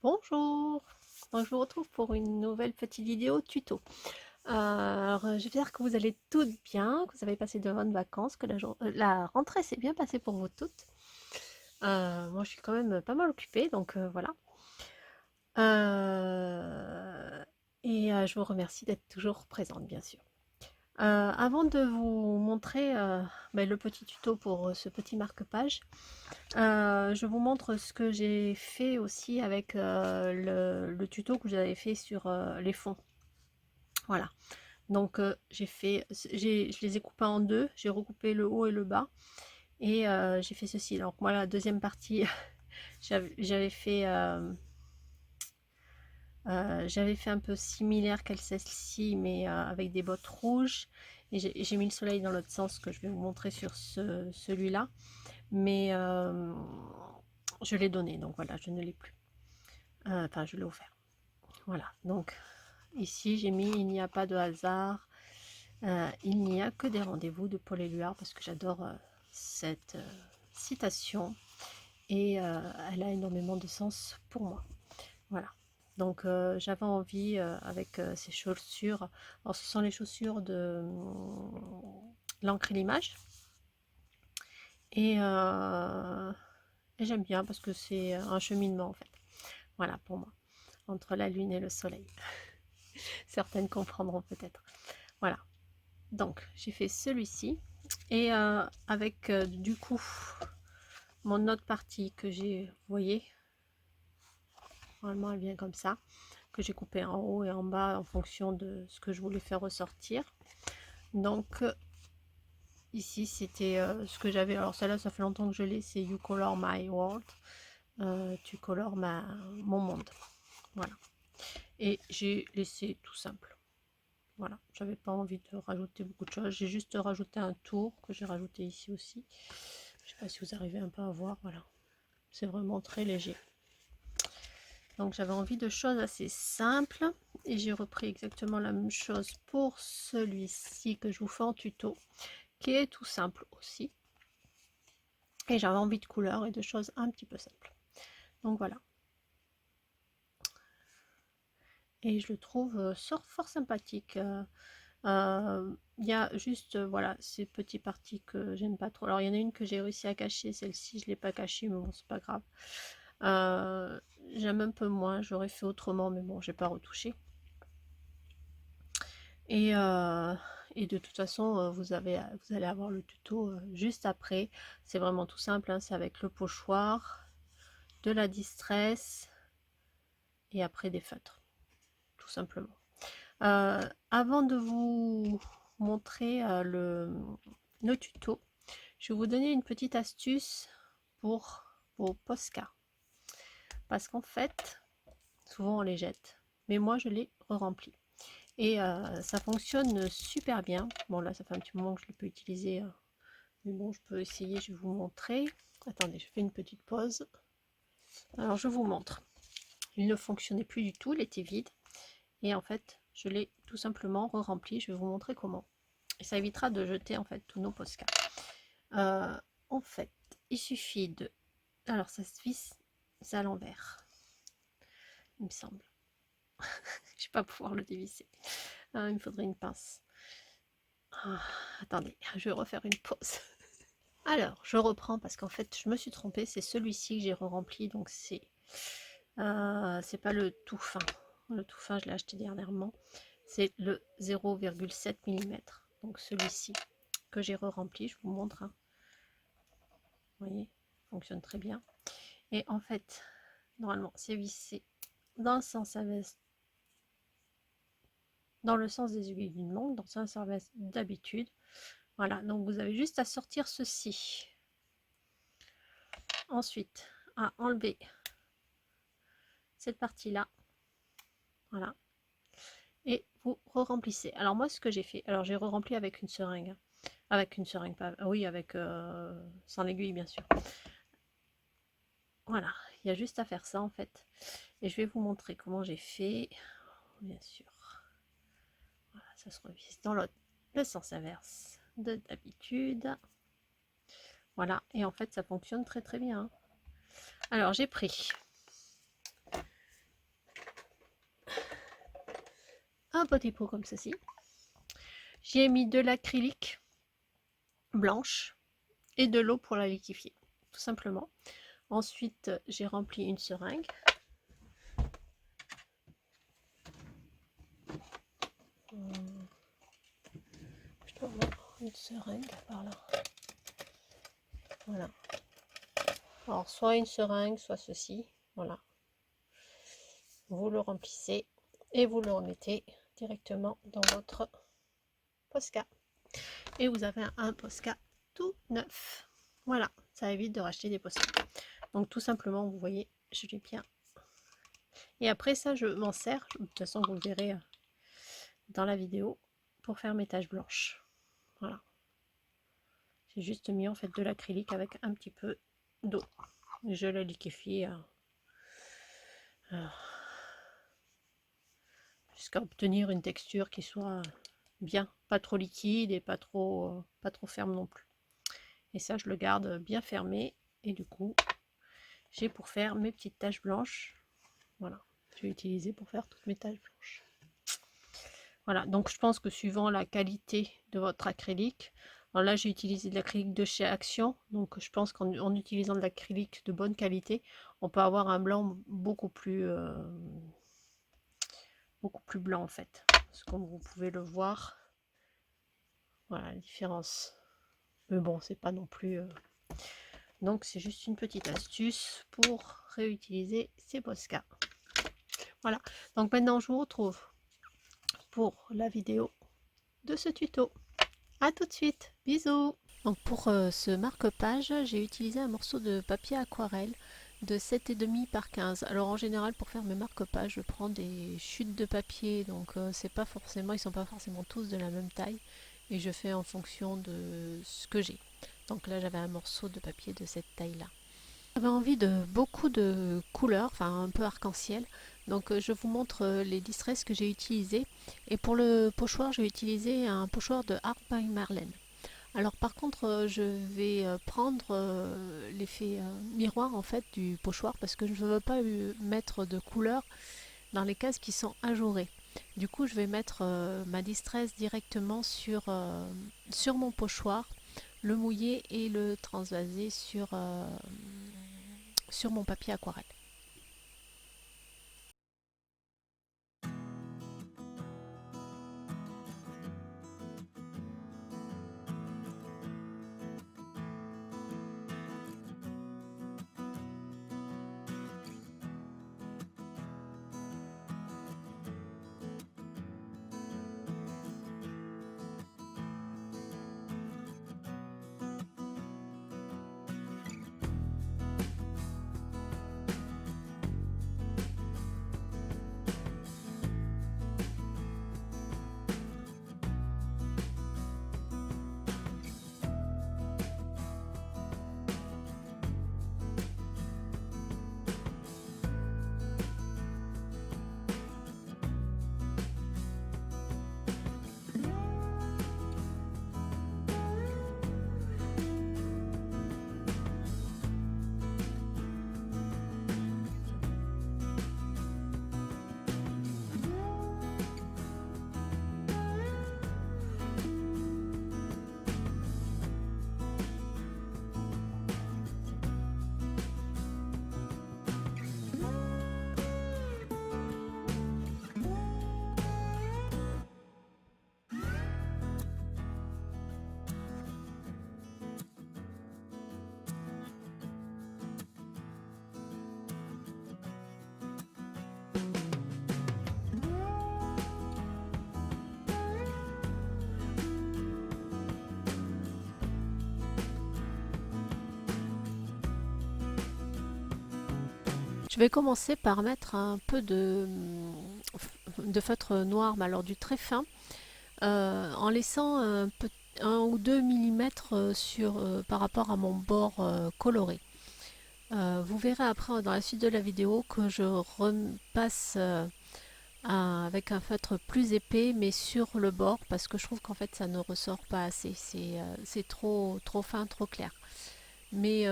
Bonjour, donc je vous retrouve pour une nouvelle petite vidéo tuto. Alors, j'espère que vous allez toutes bien, que vous avez passé de bonnes vacances, que la rentrée s'est bien passée pour vous toutes. Moi, je suis quand même pas mal occupée, donc voilà. Euh, je vous remercie d'être toujours présente, bien sûr. Avant de vous montrer le petit tuto pour ce petit marque-page, je vous montre ce que j'ai fait aussi avec le tuto que j'avais fait sur les fonds. Voilà. Donc je les ai coupés en deux. J'ai recoupé le haut et le bas. Et j'ai fait ceci. Donc moi, la deuxième partie, j'avais fait un peu similaire qu'elle celle-ci, mais avec des bottes rouges. Et j'ai mis le soleil dans l'autre sens que je vais vous montrer sur celui-là. Mais je l'ai donné, donc voilà, je ne l'ai plus. Enfin, je l'ai offert. Voilà, donc ici j'ai mis il n'y a pas de hasard, il n'y a que des rendez-vous de Paul Éluard parce que j'adore cette citation et elle a énormément de sens pour moi. Voilà, donc j'avais envie avec ces chaussures, alors ce sont les chaussures de l'encre et l'image et, et j'aime bien parce que c'est un cheminement en fait. Voilà pour moi, entre la lune et le soleil. Certaines comprendront peut-être. Voilà, donc j'ai fait celui-ci et avec du coup mon autre partie que j'ai, vous voyez, normalement elle vient comme ça, que j'ai coupé en haut et en bas en fonction de ce que je voulais faire ressortir. Donc ici c'était ce que j'avais, alors celle-là ça fait longtemps que je l'ai, c'est You Color My World, tu colores mon monde. Voilà, et j'ai laissé tout simple. Voilà, j'avais pas envie de rajouter beaucoup de choses. J'ai juste rajouté un tour que j'ai rajouté ici aussi. Je sais pas si vous arrivez un peu à voir. Voilà, c'est vraiment très léger. Donc j'avais envie de choses assez simples et j'ai repris exactement la même chose pour celui-ci que je vous fais en tuto, qui est tout simple aussi. Et j'avais envie de couleurs et de choses un petit peu simples. Donc voilà. Et je le trouve fort sympathique. Il y a juste voilà ces petites parties que j'aime pas trop. Alors il y en a une que j'ai réussi à cacher, celle-ci je l'ai pas cachée, mais bon c'est pas grave. J'aime un peu moins, j'aurais fait autrement, mais bon j'ai pas retouché. Et, euh, et de toute façon vous allez avoir le tuto juste après. C'est vraiment tout simple, hein, c'est avec le pochoir, de la distress et après des feutres, tout simplement. Avant de vous montrer le tuto, je vais vous donner une petite astuce pour vos Posca. Parce qu'en fait, souvent on les jette, mais moi je les re-remplis. Et ça fonctionne super bien. Bon là ça fait un petit moment que je ne l'ai pas utilisé, mais bon je peux essayer, je vais vous montrer. Attendez, je fais une petite pause. Alors je vous montre. Il ne fonctionnait plus du tout, il était vide. Et en fait, je l'ai tout simplement re-rempli. Je vais vous montrer comment. Et ça évitera de jeter en fait tous nos Posca. En fait, il suffit de... Alors ça se visse à l'envers, il me semble. Je ne vais pas pouvoir le dévisser. Il me faudrait une pince. Attendez, je vais refaire une pause. Alors, je reprends parce qu'en fait, je me suis trompée. C'est celui-ci que j'ai re-rempli. Donc, c'est pas le tout fin. Le tout fin, je l'ai acheté dernièrement. C'est le 0,7 mm. Donc, celui-ci que j'ai re-rempli. Je vous montre. Hein. Vous voyez, fonctionne très bien. Et en fait, normalement, c'est vissé dans le sens inverse, dans le sens des aiguilles d'une montre, dans le sens inverse d'habitude. Voilà, donc vous avez juste à sortir ceci. Ensuite, à enlever cette partie-là. Voilà. Et vous re-remplissez. Alors moi, ce que j'ai fait, alors j'ai re-rempli avec une seringue. Avec une seringue, pas... Oui, avec... sans l'aiguille, bien sûr. Voilà, il y a juste à faire ça, en fait. Et je vais vous montrer comment j'ai fait. Bien sûr. Voilà, ça se revisse dans le sens inverse de d'habitude. Voilà, et en fait, ça fonctionne très très bien. Alors, j'ai pris un petit pot comme ceci. J'y ai mis de l'acrylique blanche et de l'eau pour la liquéfier, tout simplement. Ensuite, j'ai rempli une seringue. Je dois avoir une seringue par là. Voilà. Alors, soit une seringue, soit ceci. Voilà. Vous le remplissez et vous le remettez directement dans votre Posca. Et vous avez un Posca tout neuf. Voilà, ça évite de racheter des Posca. Donc tout simplement, vous voyez, je l'ai bien. Et après ça, je m'en sers. De toute façon, vous le verrez dans la vidéo pour faire mes taches blanches. Voilà. J'ai juste mis en fait de l'acrylique avec un petit peu d'eau. Je la liquéfie jusqu'à obtenir une texture qui soit bien, pas trop liquide et pas trop ferme non plus. Et ça, je le garde bien fermé. Et du coup, j'ai pour faire mes petites taches blanches. Voilà, je vais utiliser pour faire toutes mes taches blanches. Voilà, donc je pense que suivant la qualité de votre acrylique, alors là j'ai utilisé de l'acrylique de chez Action, donc je pense qu'en utilisant de l'acrylique de bonne qualité, on peut avoir un blanc beaucoup plus blanc en fait. Parce que comme vous pouvez le voir, voilà la différence. Mais bon, c'est pas non plus... Donc c'est juste une petite astuce pour réutiliser ces Posca. Voilà, donc maintenant je vous retrouve pour la vidéo de ce tuto. A tout de suite, bisous. Donc pour ce marque-page, j'ai utilisé un morceau de papier aquarelle de 7,5 par 15. Alors en général, pour faire mes marque-pages, je prends des chutes de papier, donc c'est pas forcément, ils sont pas forcément tous de la même taille, et je fais en fonction de ce que j'ai. Donc là, j'avais un morceau de papier de cette taille-là. J'avais envie de beaucoup de couleurs, enfin un peu arc-en-ciel. Donc je vous montre les distresses que j'ai utilisées. Et pour le pochoir, j'ai utilisé un pochoir de Art by Marlène. Alors par contre, je vais prendre l'effet miroir en fait du pochoir parce que je ne veux pas mettre de couleurs dans les cases qui sont ajourées. Du coup, je vais mettre ma distress directement sur mon pochoir, le mouiller et le transvaser sur mon papier aquarelle. Je vais commencer par mettre un peu de feutre noir, mais alors du très fin, en laissant un ou 2 millimètres par rapport à mon bord coloré. Vous verrez après dans la suite de la vidéo que je repasse avec un feutre plus épais mais sur le bord parce que je trouve qu'en fait ça ne ressort pas assez, c'est trop fin, trop clair. Mais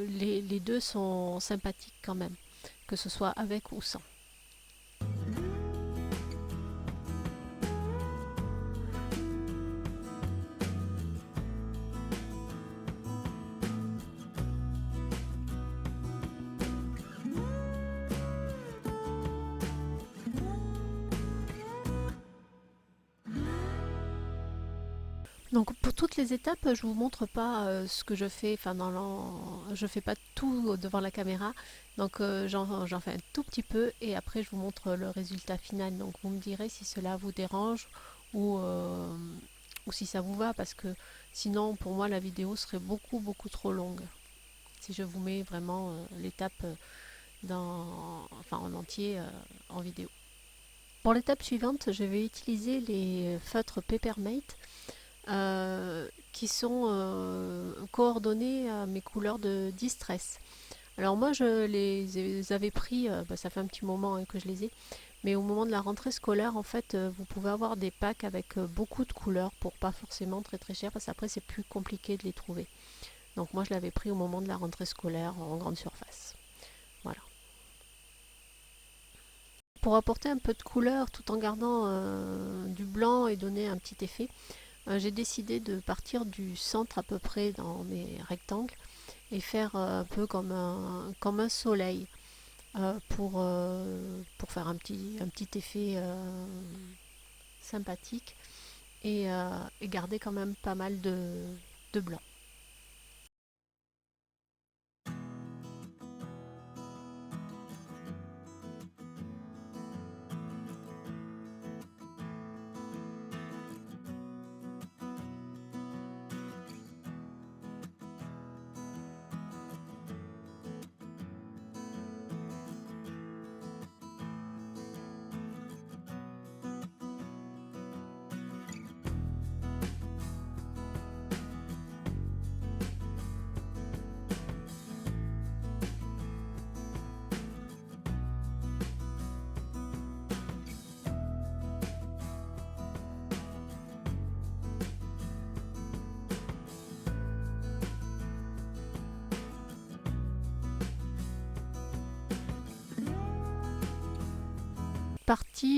les deux sont sympathiques quand même, que ce soit avec ou sans. Donc pour toutes les étapes, je vous montre pas ce que je fais, enfin je fais pas tout devant la caméra, donc j'en fais un tout petit peu et après je vous montre le résultat final. Donc vous me direz si cela vous dérange ou, euh, ou si ça vous va, parce que sinon pour moi la vidéo serait beaucoup trop longue si je vous mets vraiment l'étape en entier en vidéo. Pour l'étape suivante, je vais utiliser les feutres Peppermate qui sont coordonnés à mes couleurs de distress. Alors moi je les avais pris, ça fait un petit moment que je les ai, mais au moment de la rentrée scolaire en fait vous pouvez avoir des packs avec beaucoup de couleurs pour pas forcément très cher, parce qu'après c'est plus compliqué de les trouver. Donc moi je l'avais pris au moment de la rentrée scolaire en grande surface. Voilà. Pour apporter un peu de couleur tout en gardant du blanc et donner un petit effet, j'ai décidé de partir du centre à peu près dans mes rectangles et faire un peu comme un soleil pour faire un petit effet sympathique et garder quand même pas mal de blanc.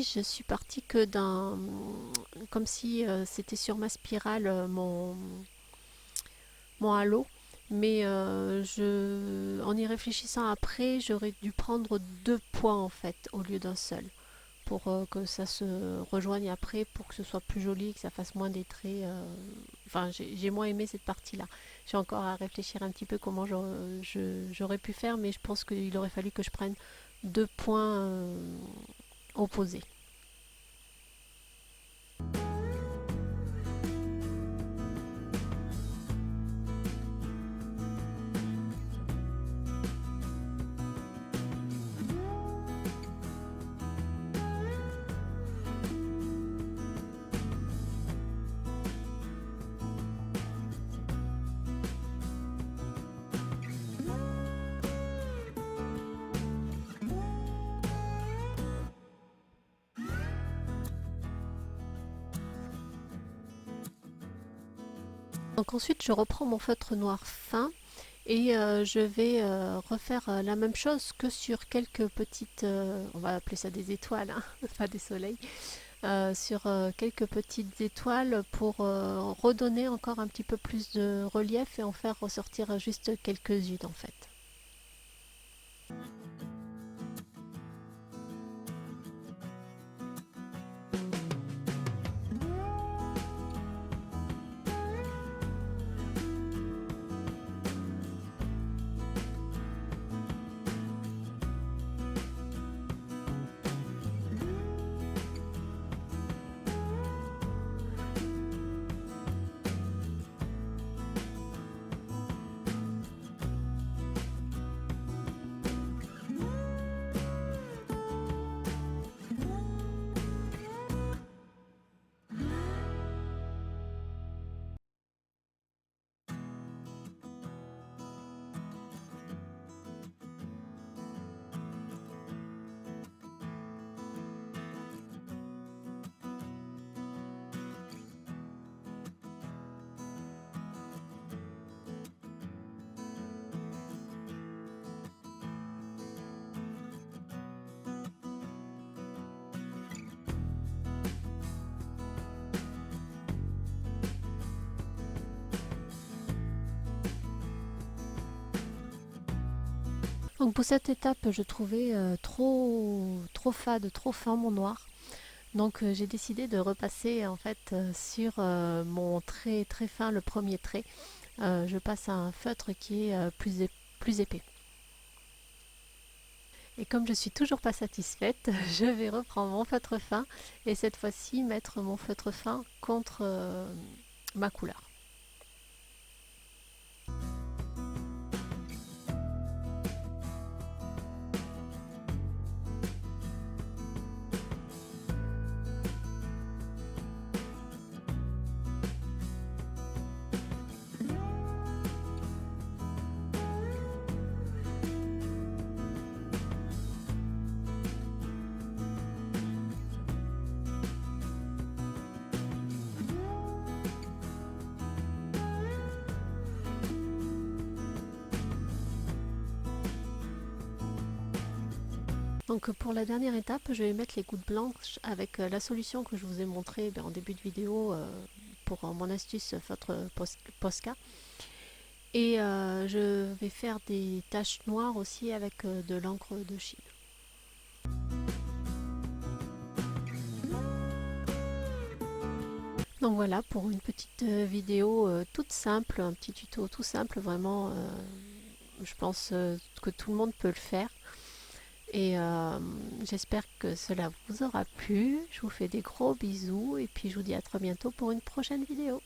Je suis partie que d'un, comme si c'était sur ma spirale mon halo, mais en y réfléchissant après, j'aurais dû prendre deux points en fait au lieu d'un seul, pour que ça se rejoigne après, pour que ce soit plus joli, que ça fasse moins des traits. Enfin, j'ai moins aimé cette partie-là. J'ai encore à réfléchir un petit peu comment j'aurais pu faire, mais je pense qu'il aurait fallu que je prenne deux points opposés. Donc ensuite, je reprends mon feutre noir fin et je vais refaire la même chose que sur quelques petites, on va appeler ça des étoiles, hein, pas des soleils, sur quelques petites étoiles pour redonner encore un petit peu plus de relief et en faire ressortir juste quelques-unes en fait. Donc pour cette étape, je trouvais trop fade, trop fin mon noir. Donc j'ai décidé de repasser en fait sur mon trait très fin, le premier trait. Je passe à un feutre qui est plus épais. Et comme je suis toujours pas satisfaite, je vais reprendre mon feutre fin et cette fois-ci mettre mon feutre fin contre ma couleur. Donc pour la dernière étape, je vais mettre les gouttes blanches avec la solution que je vous ai montrée en début de vidéo pour mon astuce feutre Posca. Et je vais faire des taches noires aussi avec de l'encre de Chine. Donc voilà pour une petite vidéo toute simple, un petit tuto tout simple, vraiment je pense que tout le monde peut le faire. Et j'espère que cela vous aura plu. Je vous fais des gros bisous et puis je vous dis à très bientôt pour une prochaine vidéo.